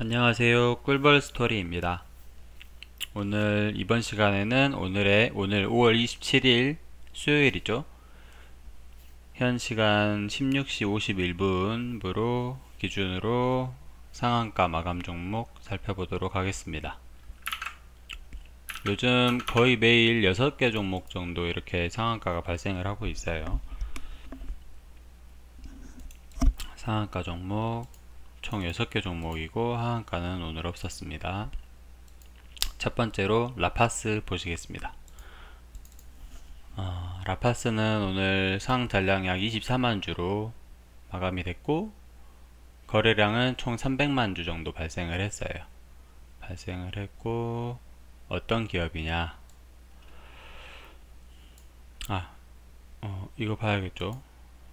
안녕하세요. 꿀벌 스토리입니다. 이번 시간에는 오늘 5월 27일 수요일이죠. 현 시간 16시 51분부로 기준으로 상한가 마감 종목 살펴보도록 하겠습니다. 요즘 거의 매일 6개 종목 정도 이렇게 상한가가 발생을 하고 있어요. 상한가 종목 총 6개 종목이고 하한가는 오늘 없었습니다. 첫 번째로 라파스 보시겠습니다. 라파스는 오늘 상 잔량 약 24만 주로 마감이 됐고 거래량은 총 300만 주 정도 발생을 했어요. 발생을 했고 어떤 기업이냐? 이거 봐야겠죠.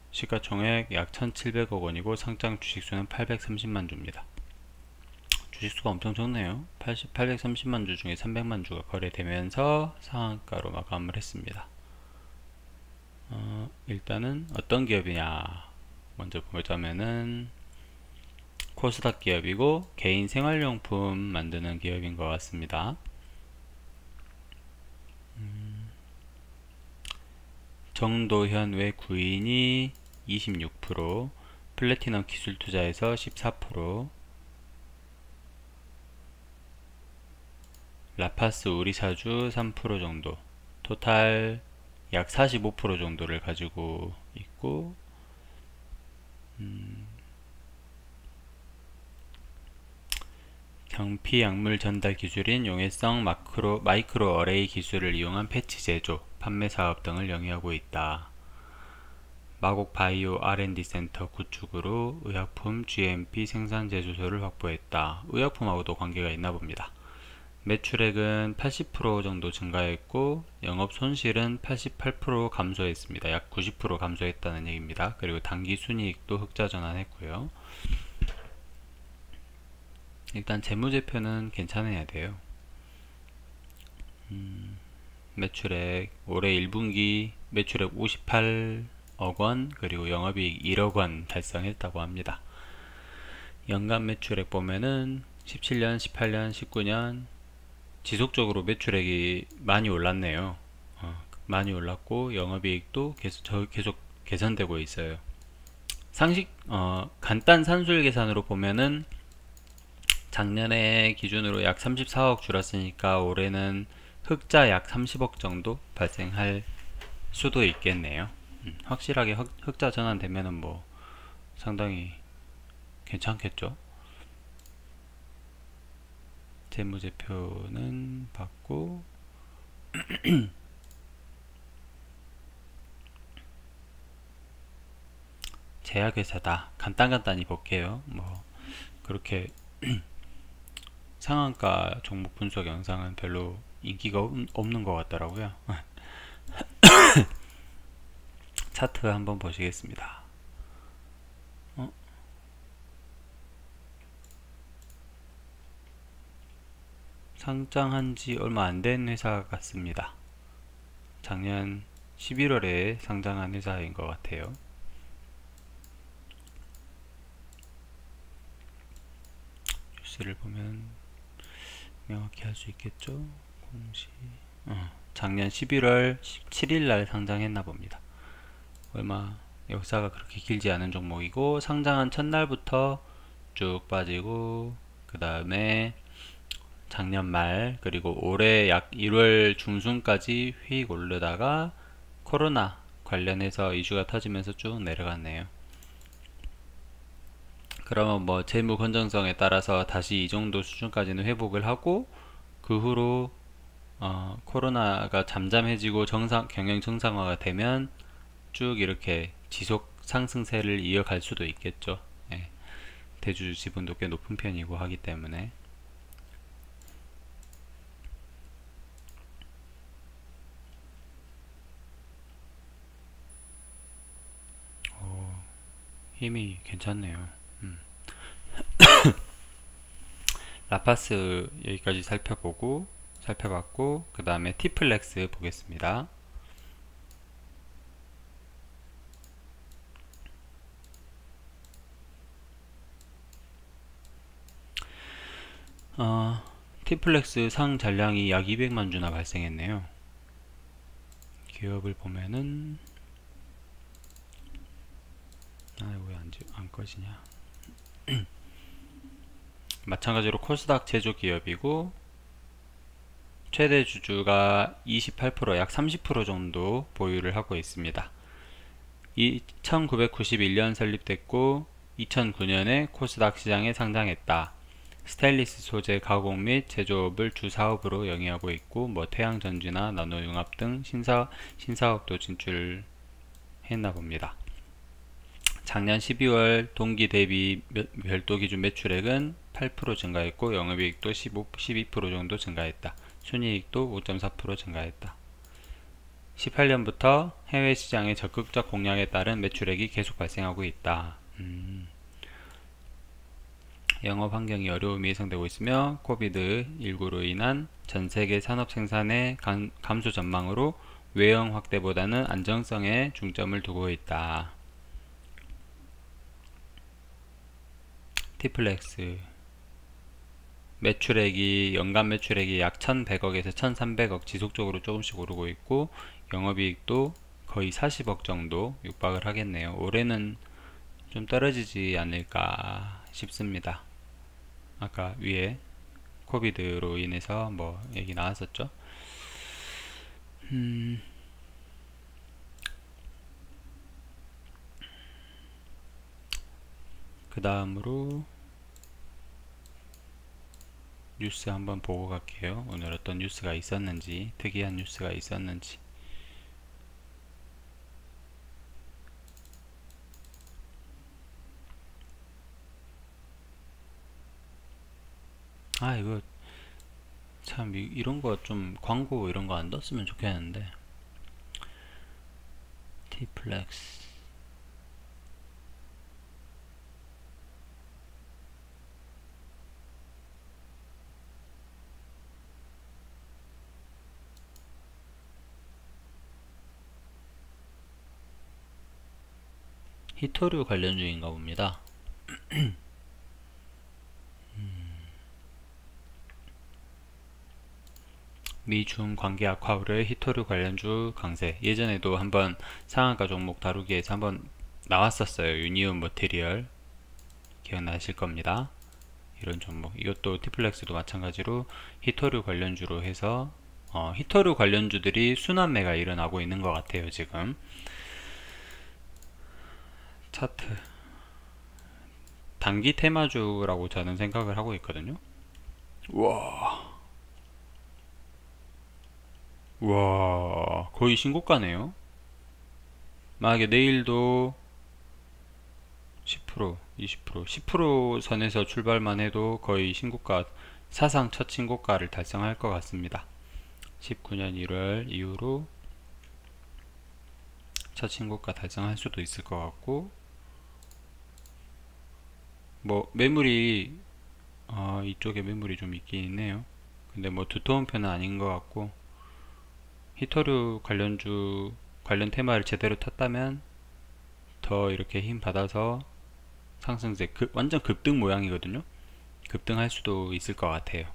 시가총액 약 1,700억 원이고 상장 주식수는 830만 주입니다. 주식수가 엄청 적네요. 830만 주 중에 300만 주가 거래되면서 상한가로 마감을 했습니다. 일단은 어떤 기업이냐 먼저 보자면은 코스닥 기업이고 개인 생활용품 만드는 기업인 것 같습니다. 정도현 외 구인이 26%, 플래티넘 기술 투자에서 14%, 라파스 우리사주 3% 정도, 토탈 약 45% 정도를 가지고 있고, 경피 약물 전달 기술인 용해성 마이크로 어레이 기술을 이용한 패치 제조, 판매 사업 등을 영위하고 있다. 마곡 바이오 R&D 센터 구축으로 의약품 GMP 생산 제조소를 확보했다. 의약품하고도 관계가 있나 봅니다. 매출액은 80% 정도 증가했고 영업 손실은 88% 감소했습니다. 약 90% 감소했다는 얘기입니다. 그리고 당기 순이익도 흑자 전환했고요. 일단 재무제표는 괜찮아야 돼요. 매출액 올해 1분기 매출액 58억 원 그리고 영업이익 1억 원 달성했다고 합니다. 연간 매출액 보면은 17년, 18년, 19년 지속적으로 매출액이 많이 올랐네요. 많이 올랐고 영업이익도 계속 개선되고 있어요. 간단 산술 계산으로 보면은 작년에 기준으로 약 34억 줄었으니까 올해는 흑자 약 30억 정도 발생할 수도 있겠네요. 확실하게 흑자 전환되면은 뭐 상당히 괜찮겠죠. 재무제표는 받고 제약회사다. 간단히 볼게요. 뭐 그렇게 상한가 종목 분석 영상은 별로 인기가 없는 것 같더라고요. 차트 한번 보시겠습니다. 상장한 지 얼마 안 된 회사 같습니다. 작년 11월에 상장한 회사인 것 같아요. 뉴스를 보면 명확히 할 수 있겠죠. 작년 11월 17일 날 상장했나 봅니다. 얼마 역사가 그렇게 길지 않은 종목이고 상장한 첫날부터 쭉 빠지고 그 다음에 작년 말 그리고 올해 약 1월 중순까지 휙 오르다가 코로나 관련해서 이슈가 터지면서 쭉 내려갔네요. 그러면 뭐 재무 건전성에 따라서 다시 이 정도 수준까지는 회복을 하고 그 후로 코로나가 잠잠해지고 경영 정상화가 되면 쭉 이렇게 지속 상승세를 이어갈 수도 있겠죠. 예. 대주 지분도 꽤 높은 편이고 하기 때문에 힘이 괜찮네요. 라파스 여기까지 살펴봤고 그 다음에 티플렉스 보겠습니다. 티플렉스 상 잔량이 약 200만 주나 발생했네요. 기업을 보면은 왜 안 꺼지냐. 마찬가지로 코스닥 제조 기업이고 최대 주주가 28%, 약 30% 정도 보유를 하고 있습니다. 1991년 설립됐고 2009년에 코스닥 시장에 상장했다. 스테인리스 소재 가공 및 제조업을 주 사업으로 영위하고 있고 태양전지나 나노융합 등 신사업도 진출했나 봅니다. 작년 12월 동기 대비 별도 기준 매출액은 8% 증가했고 영업이익도 12% 정도 증가했다. 순이익도 5.4% 증가했다. 18년부터 해외 시장의 적극적 공략에 따른 매출액이 계속 발생하고 있다. 영업 환경이 어려움이 예상되고 있으며 코비드19로 인한 전 세계 산업 생산의 감소 전망으로 외형 확대보다는 안정성에 중점을 두고 있다. 티플렉스 연간 매출액이 약 1100억에서 1300억 지속적으로 조금씩 오르고 있고 영업이익도 거의 40억 정도 육박을 하겠네요. 올해는 좀 떨어지지 않을까 싶습니다. 아까 위에 코비드로 인해서 얘기 나왔었죠. 그 다음으로 뉴스 한번 보고 갈게요. 오늘 어떤 뉴스가 있었는지, 특이한 뉴스가 있었는지. 이거 참 이런 거 좀 광고 이런 거 안 떴으면 좋겠는데. 티플렉스 히토류 관련주인가 봅니다. 미중 관계 악화 우려의 히토류 관련주 강세. 예전에도 한번 상한가 종목 다루기에서 한번 나왔었어요. 유니온 머티리얼 기억나실 겁니다. 이런 종목. 이것도 티플렉스도 마찬가지로 히토류 관련주로 해서 히토류 관련주들이 순환매가 일어나고 있는 것 같아요. 지금 차트 단기 테마주라고 저는 생각을 하고 있거든요. 우와 거의 신고가네요. 만약에 내일도 10%, 20%, 10% 선에서 출발만 해도 거의 신고가, 사상 첫 신고가를 달성할 것 같습니다. 19년 1월 이후로 첫 신고가 달성할 수도 있을 것 같고, 매물이 이쪽에 매물이 좀 있긴 있네요. 근데 두터운 편은 아닌 것 같고, 히토류 관련주 관련 테마를 제대로 탔다면 더 이렇게 힘 받아서 상승세 완전 급등 모양이거든요. 급등할 수도 있을 것 같아요.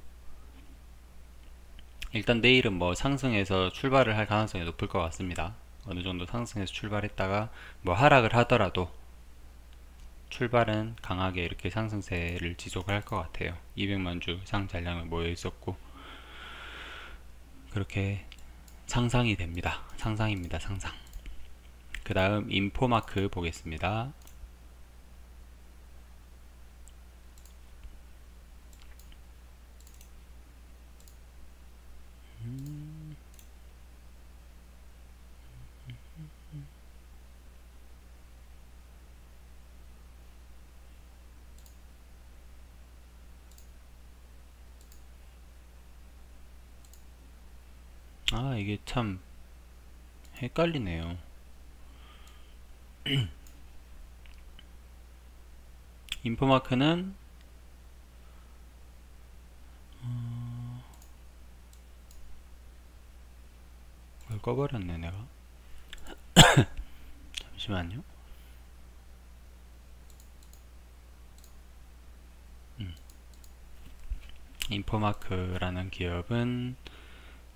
일단 내일은 상승해서 출발을 할 가능성이 높을 것 같습니다. 어느 정도 상승해서 출발했다가 하락을 하더라도 출발은 강하게 이렇게 상승세를 지속할 것 같아요. 200만 주 이상 잔량을 모여 있었고, 그렇게 상상이 됩니다. 상상입니다. 상상. 그 다음 인포마크 보겠습니다. 이게 참 헷갈리네요. 인포마크는 그걸 꺼버렸네 내가. 잠시만요. 인포마크라는 기업은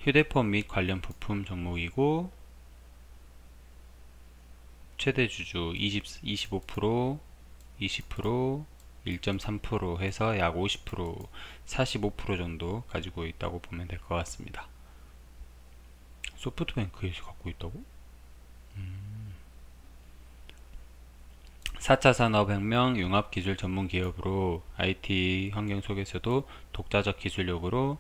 휴대폰 및 관련 부품 종목이고 최대 주주 25%, 20%, 1.3% 해서 약 50%, 45% 정도 가지고 있다고 보면 될 것 같습니다. 소프트뱅크에서 갖고 있다고? 4차 산업혁명 융합기술 전문 기업으로 IT 환경 속에서도 독자적 기술력으로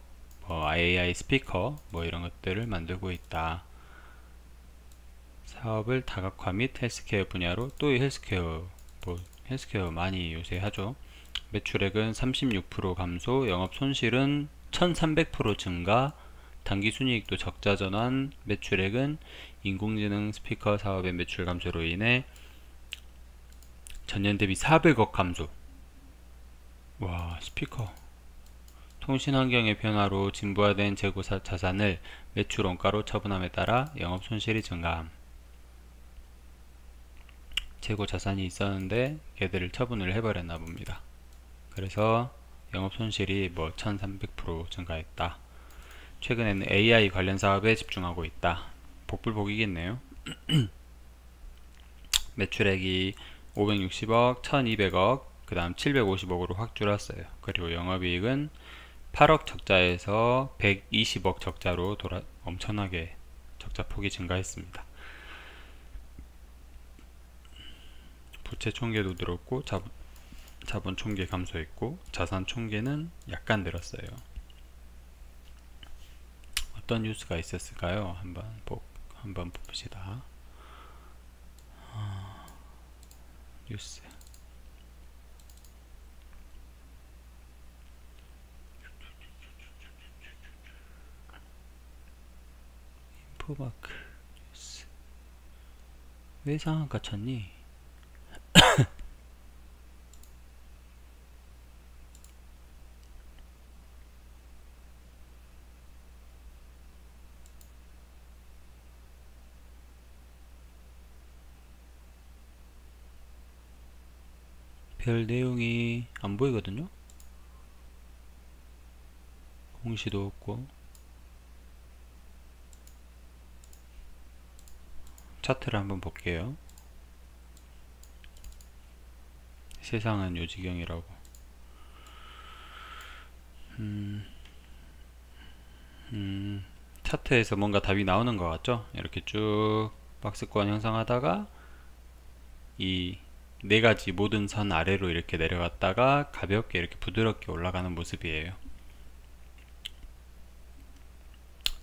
AI 스피커 이런 것들을 만들고 있다. 사업을 다각화 및 헬스케어 분야로 또 이 헬스케어 많이 요새 하죠. 매출액은 36% 감소, 영업 손실은 1300% 증가, 당기순이익도 적자 전환, 매출액은 인공지능 스피커 사업의 매출 감소로 인해 전년 대비 400억 감소. 와, 스피커. 통신 환경의 변화로 진부화된 재고 자산을 매출 원가로 처분함에 따라 영업 손실이 증가함. 재고 자산이 있었는데 걔들을 처분을 해버렸나 봅니다. 그래서 영업 손실이 1300% 증가했다. 최근에는 AI 관련 사업에 집중하고 있다. 복불복이겠네요. 매출액이 560억, 1200억, 그 다음 750억으로 확 줄었어요. 그리고 영업이익은 8억 적자에서 120억 적자로 엄청나게 적자 폭이 증가했습니다. 부채 총계도 늘었고 자본 총계 감소했고 자산 총계는 약간 늘었어요. 어떤 뉴스가 있었을까요? 한번 봅시다. 뉴스. 인포마크 뉴스. 왜 상한가 쳤니? 별 내용이 안 보이거든요. 공시도 없고. 차트를 한번 볼게요. 세상은 요지경이라고. 차트에서 뭔가 답이 나오는 것 같죠? 이렇게 쭉 박스권 형성하다가 이 네 가지 모든 선 아래로 이렇게 내려갔다가 가볍게 이렇게 부드럽게 올라가는 모습이에요.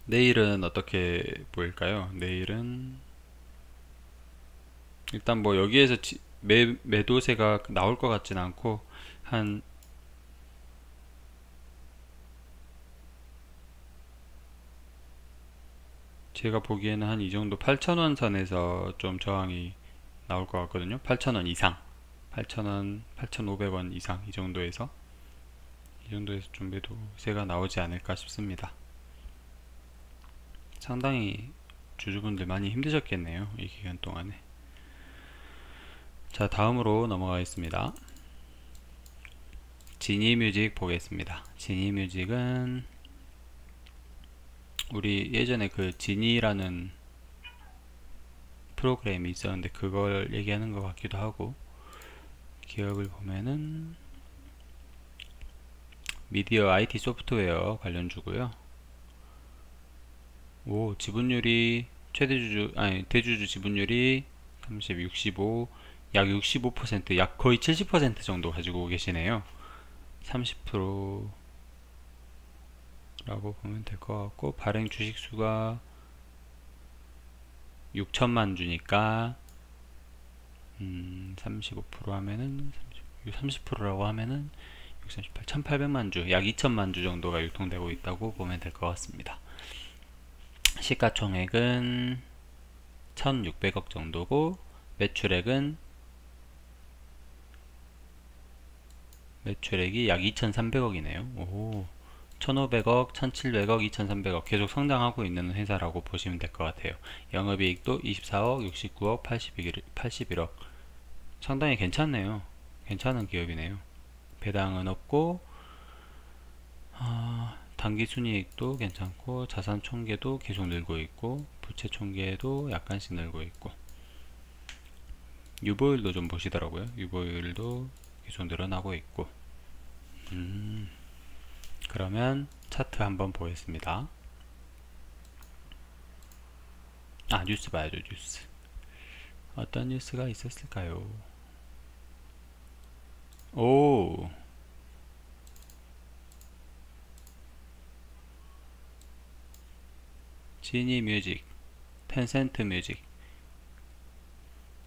내일은 어떻게 보일까요? 내일은 일단 여기에서 매도세가 나올 것 같진 않고 제가 보기에는 한 이 정도 8,000원 선에서 좀 저항이 나올 것 같거든요. 8,000원 이상, 8,000원, 8,500원 이상 이 정도에서 좀 매도세가 나오지 않을까 싶습니다. 상당히 주주분들 많이 힘드셨겠네요, 이 기간 동안에. 자, 다음으로 넘어가겠습니다. 지니뮤직 보겠습니다. 지니뮤직은 우리 예전에 그 지니라는 프로그램이 있었는데 그걸 얘기하는 것 같기도 하고, 기업을 보면은 미디어 IT 소프트웨어 관련주고요. 오, 지분율이 대주주 지분율이 30, 65, 약 65%, 약 거의 70% 정도 가지고 계시네요. 30% 라고 보면 될 것 같고, 발행 주식수가 6천만 주니까 35% 하면은 30%라고 하면은 638, 1800만 주, 약 2000만 주 정도가 유통되고 있다고 보면 될 것 같습니다. 시가총액은 1600억 정도고 매출액이 약 2300억이네요. 오, 1500억, 1700억, 2300억 계속 성장하고 있는 회사라고 보시면 될 것 같아요. 영업이익도 24억, 69억, 81억. 상당히 괜찮네요. 괜찮은 기업이네요. 배당은 없고 당기순이익도 괜찮고 자산 총계도 계속 늘고 있고 부채 총계도 약간씩 늘고 있고 유보율도 좀 보시더라고요. 유보율도 계속 늘어나고 있고. 그러면 차트 한번 보겠습니다. 뉴스 봐야죠. 뉴스 어떤 뉴스가 있었을까요? 오, 지니 뮤직, 텐센트 뮤직,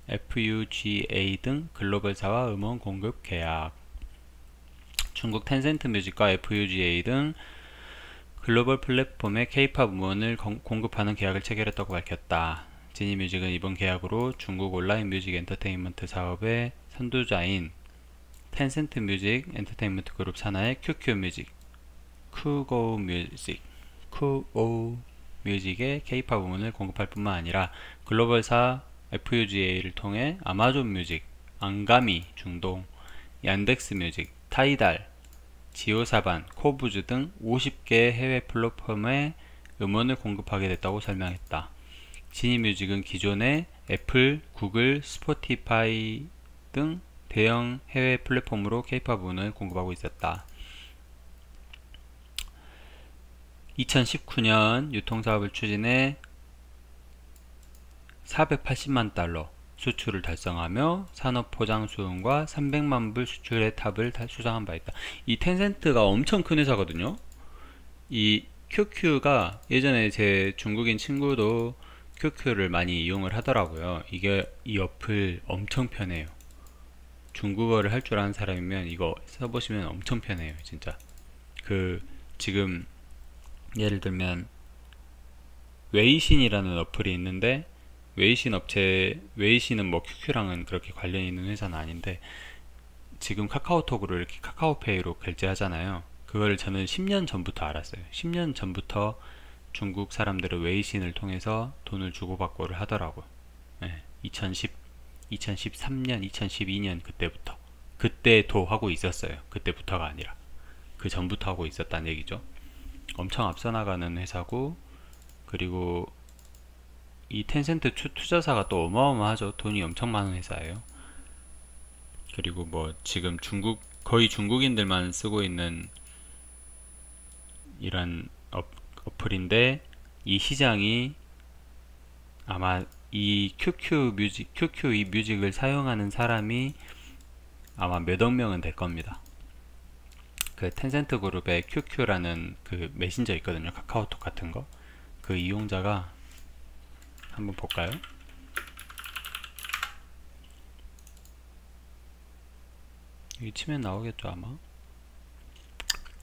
FUGA 등 글로벌사와 음원 공급 계약. 중국 텐센트 뮤직과 FUGA 등 글로벌 플랫폼에 K-팝 음원을 공급하는 계약을 체결했다고 밝혔다. 지니뮤직은 이번 계약으로 중국 온라인 뮤직 엔터테인먼트 사업의 선두자인 텐센트 뮤직 엔터테인먼트 그룹 산하의 QQ 뮤직의 K-팝 음원을 공급할 뿐만 아니라 글로벌사 FUGA를 통해 아마존 뮤직, 안가미 중동, 얀덱스 뮤직, 타이달, 지오사반, 코브즈 등 50개 해외 플랫폼에 음원을 공급하게 됐다고 설명했다. 지니뮤직은 기존의 애플, 구글, 스포티파이 등 대형 해외 플랫폼으로 K-팝 음원을 공급하고 있었다. 2019년 유통사업을 추진해 480만 달러 수출을 달성하며 산업포장 수음과 300만 불 수출의 탑을 수상한 바 있다. 이 텐센트가 엄청 큰 회사거든요. 이 QQ가 예전에 제 중국인 친구도 QQ를 많이 이용을 하더라고요. 이게 이 어플 엄청 편해요. 중국어를 할 줄 아는 사람이면 이거 써보시면 엄청 편해요. 진짜 지금 예를 들면 웨이신이라는 어플이 있는데 웨이신은 뭐 QQ랑은 그렇게 관련이 있는 회사는 아닌데 지금 카카오톡으로 이렇게 카카오페이로 결제하잖아요. 그거를 저는 10년 전부터 알았어요. 10년 전부터 중국 사람들은 웨이신을 통해서 돈을 주고받고를 하더라고요. 네, 2013년, 2012년 그때부터. 그때도 하고 있었어요. 그때부터가 아니라. 그 전부터 하고 있었다는 얘기죠. 엄청 앞서 나가는 회사고, 그리고 이 텐센트 투자사가 또 어마어마하죠. 돈이 엄청 많은 회사예요. 그리고 뭐 지금 거의 중국인들만 쓰고 있는 이런 어플인데 이 시장이 아마 이 QQ 이 뮤직을 사용하는 사람이 아마 몇억 명은 될 겁니다. 그 텐센트 그룹의 QQ라는 그 메신저 있거든요. 카카오톡 같은 거. 그 이용자가 한번 볼까요? 여기 치면 나오겠죠 아마.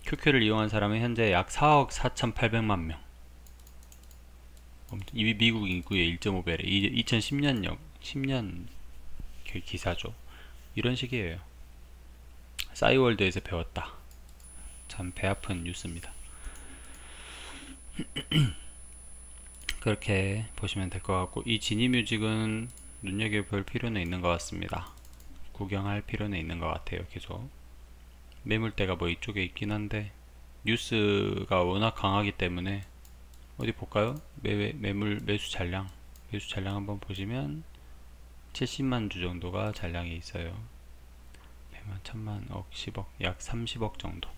QQ를 이용한 사람은 현재 약 4억 4,800만 명. 미국 인구의 1.5배래. 10년 기사죠. 이런 식이에요. 싸이월드에서 배웠다. 참 배 아픈 뉴스입니다. 그렇게 보시면 될 것 같고, 이 지니뮤직은 눈여겨볼 필요는 있는 것 같습니다. 구경할 필요는 있는 것 같아요. 계속 매물대가 뭐 이쪽에 있긴 한데 뉴스가 워낙 강하기 때문에 어디 볼까요? 매수 잔량 한번 보시면 70만 주 정도가 잔량이 있어요. 100만, 1000만, 억, 10억, 약 30억 정도.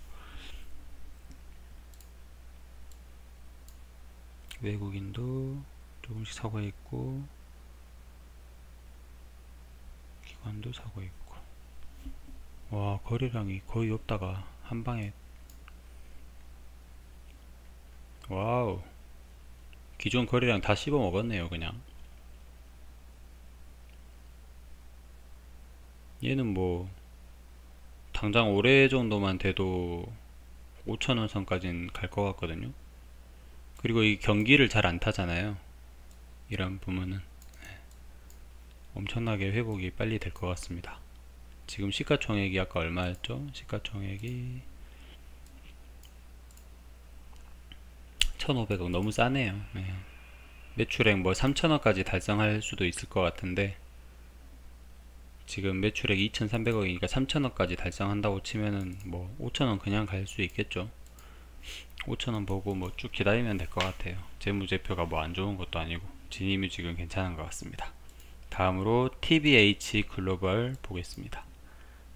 외국인도 조금씩 사고 있고, 기관도 사고 있고. 와, 거래량이 거의 없다가 한 방에. 와우, 기존 거래량 다 씹어 먹었네요. 그냥 얘는 뭐 당장 올해 정도만 돼도 5천원 선까지는 갈 것 같거든요. 그리고 이 경기를 잘 안 타잖아요. 이런 부분은 엄청나게 회복이 빨리 될 것 같습니다. 지금 시가총액이 아까 얼마였죠? 시가총액이 1,500억, 너무 싸네요. 네. 매출액 뭐 3천억까지 달성할 수도 있을 것 같은데 지금 매출액이 2,300억이니까 3천억까지 달성한다고 치면은 뭐 5천원 그냥 갈 수 있겠죠. 5,000원 보고 뭐 쭉 기다리면 될 것 같아요. 재무제표가 뭐 안 좋은 것도 아니고 진입이 지금 괜찮은 것 같습니다. 다음으로 TBH 글로벌 보겠습니다.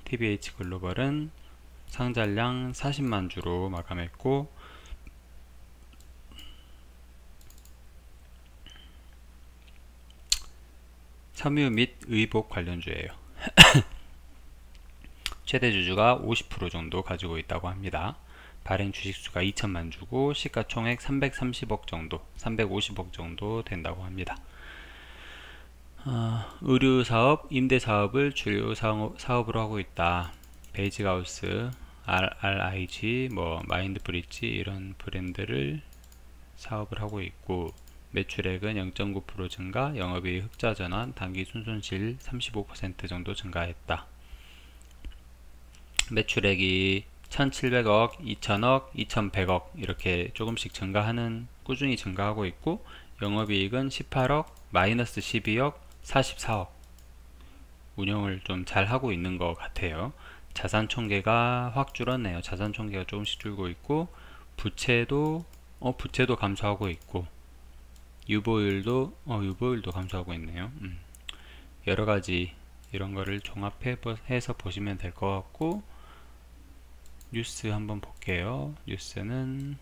TBH 글로벌은 상장량 40만 주로 마감했고 섬유 및 의복 관련주예요. 최대 주주가 50% 정도 가지고 있다고 합니다. 발행 주식수가 2천만 주고 시가총액 330억 정도, 350억 정도 된다고 합니다. 의류사업, 임대사업을 주요 사업으로 하고 있다. 베이직하우스, RIG, 마인드브릿지 이런 브랜드를 사업을 하고 있고 매출액은 0.9% 증가, 영업이익 흑자 전환, 당기 순손실 35% 정도 증가했다. 매출액이 1,700억, 2,000억, 2,100억 이렇게 조금씩 꾸준히 증가하고 있고 영업이익은 18억, 마이너스 12억, 44억 운영을 좀 잘 하고 있는 것 같아요. 자산 총계가 확 줄었네요. 자산 총계가 조금씩 줄고 있고 부채도 감소하고 있고 유보율도 감소하고 있네요. 여러가지 이런 거를 종합해서 보시면 될 것 같고 뉴스 한번 볼게요. 뉴스는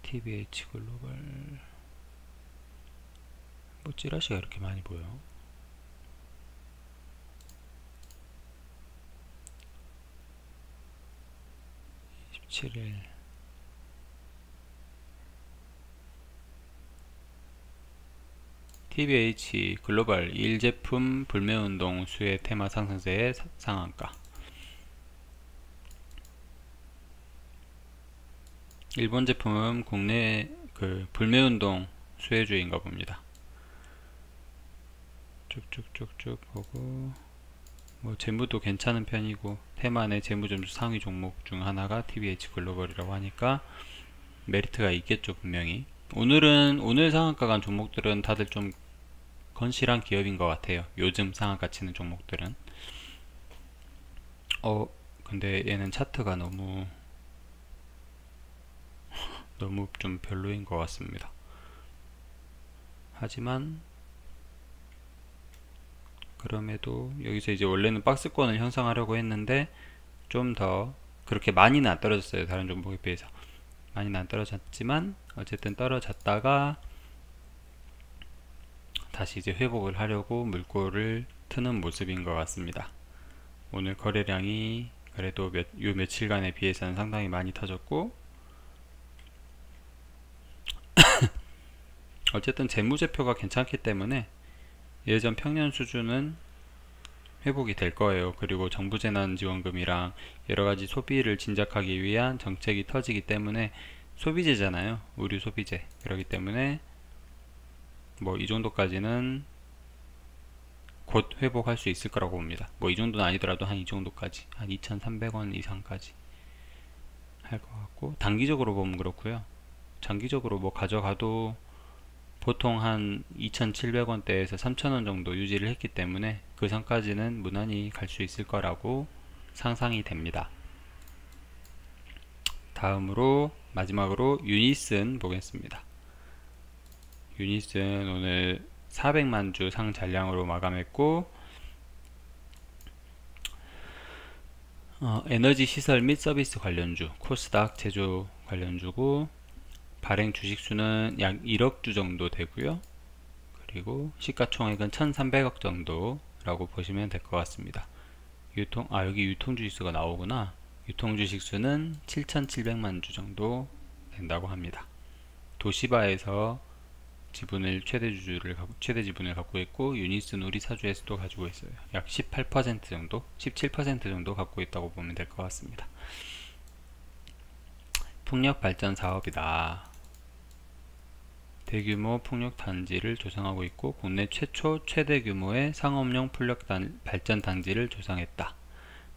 TBH 글로벌 찌라시가 이렇게 많이 보여. 27일 TBH 글로벌 1제품 불매운동 수혜 테마 상승세의 상한가. 일본 제품은 국내 불매운동 수혜주의인가 봅니다. 쭉쭉쭉쭉 보고 재무도 괜찮은 편이고 테마 내 재무점수 상위 종목 중 하나가 TBH 글로벌이라고 하니까 메리트가 있겠죠 분명히. 오늘 상한가 간 종목들은 다들 좀 건실한 기업인 것 같아요. 요즘 상한가 치는 종목들은. 근데 얘는 차트가 너무 좀 별로인 것 같습니다. 하지만 그럼에도 여기서 이제 원래는 박스권을 형성하려고 했는데 좀 더 그렇게 많이는 안 떨어졌어요. 다른 종목에 비해서 많이는 안 떨어졌지만 어쨌든 떨어졌다가 다시 이제 회복을 하려고 물꼬를 트는 모습인 것 같습니다. 오늘 거래량이 그래도 요 며칠간에 비해서는 상당히 많이 터졌고 어쨌든 재무제표가 괜찮기 때문에 예전 평년 수준은 회복이 될 거예요. 그리고 정부재난지원금이랑 여러가지 소비를 진작하기 위한 정책이 터지기 때문에 소비재잖아요. 의류 소비재. 그렇기 때문에 이 정도까지는 곧 회복할 수 있을 거라고 봅니다. 이 정도는 아니더라도 한 이 정도까지, 한 2,300원 이상까지 할 것 같고 단기적으로 보면 그렇고요. 장기적으로 가져가도 보통 한 2,700원대에서 3,000원 정도 유지를 했기 때문에 그 선까지는 무난히 갈 수 있을 거라고 상상이 됩니다. 다음으로 마지막으로 유니슨 보겠습니다. 유니슨 오늘 400만 주 상잔량으로 마감했고 에너지 시설 및 서비스 관련주, 코스닥 제조 관련주고 발행 주식수는 약 1억 주 정도 되고요. 그리고 시가총액은 1,300억 정도라고 보시면 될 것 같습니다. 여기 유통주식수가 나오구나. 유통주식수는 7,700만 주 정도 된다고 합니다. 도시바에서 최대 지분을 갖고 있고 유니슨 우리 사주에서도 가지고 있어요. 약 18% 정도, 17% 정도 갖고 있다고 보면 될 것 같습니다. 풍력 발전 사업이다. 대규모 풍력 단지를 조성하고 있고 국내 최대 규모의 상업용 풍력 발전 단지를 조성했다.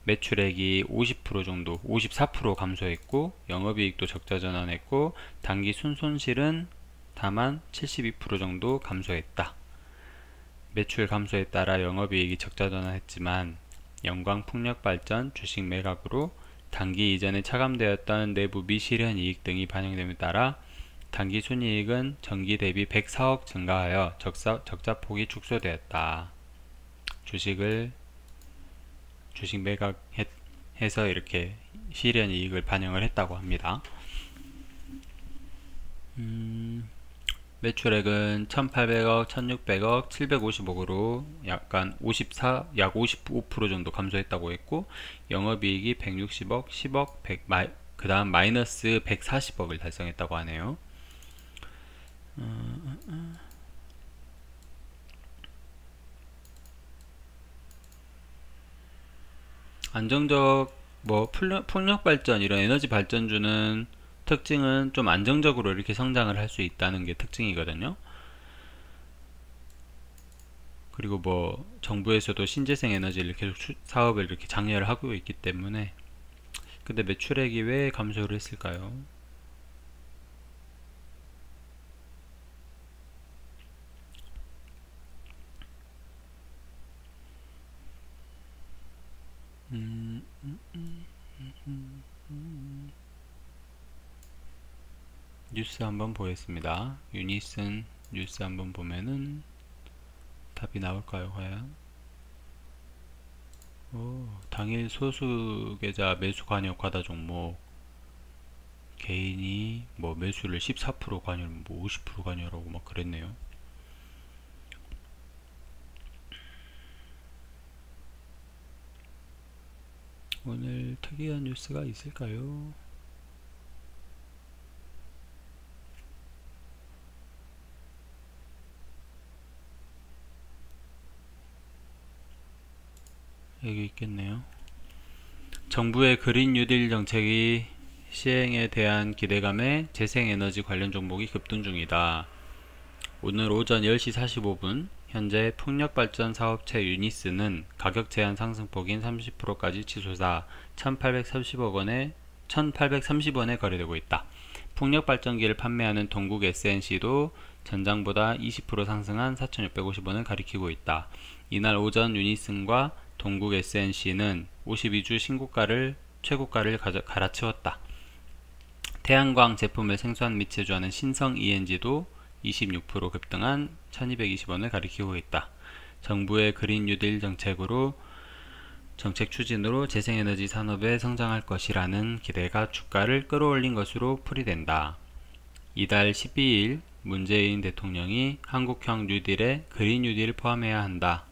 매출액이 50% 정도, 54% 감소했고 영업이익도 적자 전환했고 당기 순손실은 다만 72% 정도 감소했다. 매출 감소에 따라 영업이익이 적자 전환했지만 영광풍력발전 주식 매각으로 단기 이전에 차감되었던 내부 미실현 이익 등이 반영됨에 따라 단기 순이익은 전기 대비 104억 증가하여 적자폭이 축소되었다. 주식 매각해서 이렇게 실현 이익을 반영을 했다고 합니다. 매출액은 1800억, 1600억, 750억으로 약 55% 정도 감소했다고 했고, 영업이익이 160억, 10억, 그 다음 마이너스 140억을 달성했다고 하네요. 안정적 풍력 발전, 이런 에너지 발전주는 특징은 좀 안정적으로 이렇게 성장을 할 수 있다는 게 특징이거든요. 그리고 정부에서도 신재생 에너지를 계속 사업을 이렇게 장려를 하고 있기 때문에. 근데 매출액이 왜 감소를 했을까요? 뉴스 한번 보겠습니다. 유니슨 뉴스 한번 보면은 답이 나올까요, 과연? 당일 소수계좌 매수 관여 과다 종목, 개인이 매수를 14% 관여, 50% 관여라고 막 그랬네요. 오늘 특이한 뉴스가 있을까요? 여기 있겠네요. 정부의 그린 뉴딜 정책이 시행에 대한 기대감에 재생에너지 관련 종목이 급등 중이다. 오늘 오전 10시 45분 현재 풍력발전 사업체 유니스는 가격 제한 상승폭인 30%까지 치솟아 1830원에 거래되고 있다. 풍력발전기를 판매하는 동국 SNC도 전장보다 20% 상승한 4650원을 가리키고 있다. 이날 오전 유니슨과 동국 SNC는 52주 최고가를 갈아치웠다. 태양광 제품을 생산 및 제조하는 신성 ENG도 26% 급등한 1220원을 가리키고 있다. 정부의 그린 뉴딜 정책 추진으로 재생에너지 산업에 성장할 것이라는 기대가 주가를 끌어올린 것으로 풀이된다. 이달 12일 문재인 대통령이 한국형 뉴딜에 그린 뉴딜을 포함해야 한다.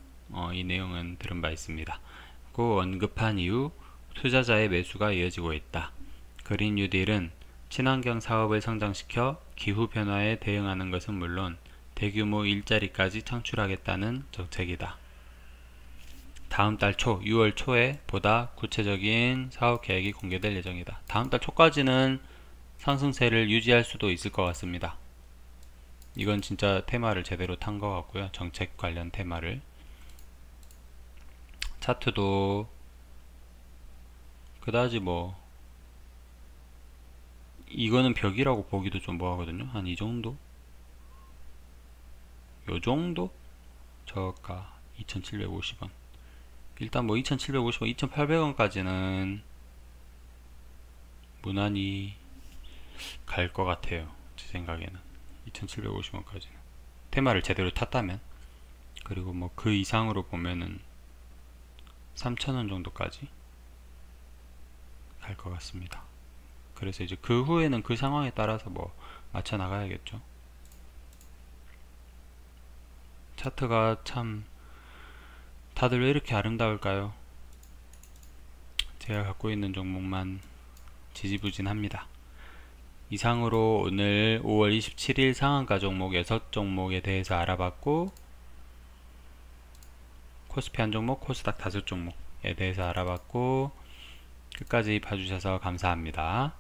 이 내용은 들은 바 있습니다. 고 언급한 이후 투자자의 매수가 이어지고 있다. 그린 뉴딜은 친환경 사업을 성장시켜 기후변화에 대응하는 것은 물론 대규모 일자리까지 창출하겠다는 정책이다. 다음 달 6월 초에 보다 구체적인 사업 계획이 공개될 예정이다. 다음 달 초까지는 상승세를 유지할 수도 있을 것 같습니다. 이건 진짜 테마를 제대로 탄 것 같고요. 정책 관련 테마를. 차트도 그다지 이거는 벽이라고 보기도 좀 뭐하거든요. 한 이 정도? 요 정도? 저가 2750원. 일단 2750원, 2800원까지는 무난히 갈 것 같아요. 제 생각에는 2750원까지는 테마를 제대로 탔다면. 그리고 그 이상으로 보면은 3000원 정도까지 갈 것 같습니다. 그래서 이제 그 후에는 그 상황에 따라서 맞춰 나가야겠죠. 차트가 참 다들 왜 이렇게 아름다울까요? 제가 갖고 있는 종목만 지지부진합니다. 이상으로 오늘 5월 27일 상한가 종목 6종목에 대해서 알아봤고, 코스피 한 종목, 코스닥 5종목에 대해서 알아봤고, 끝까지 봐주셔서 감사합니다.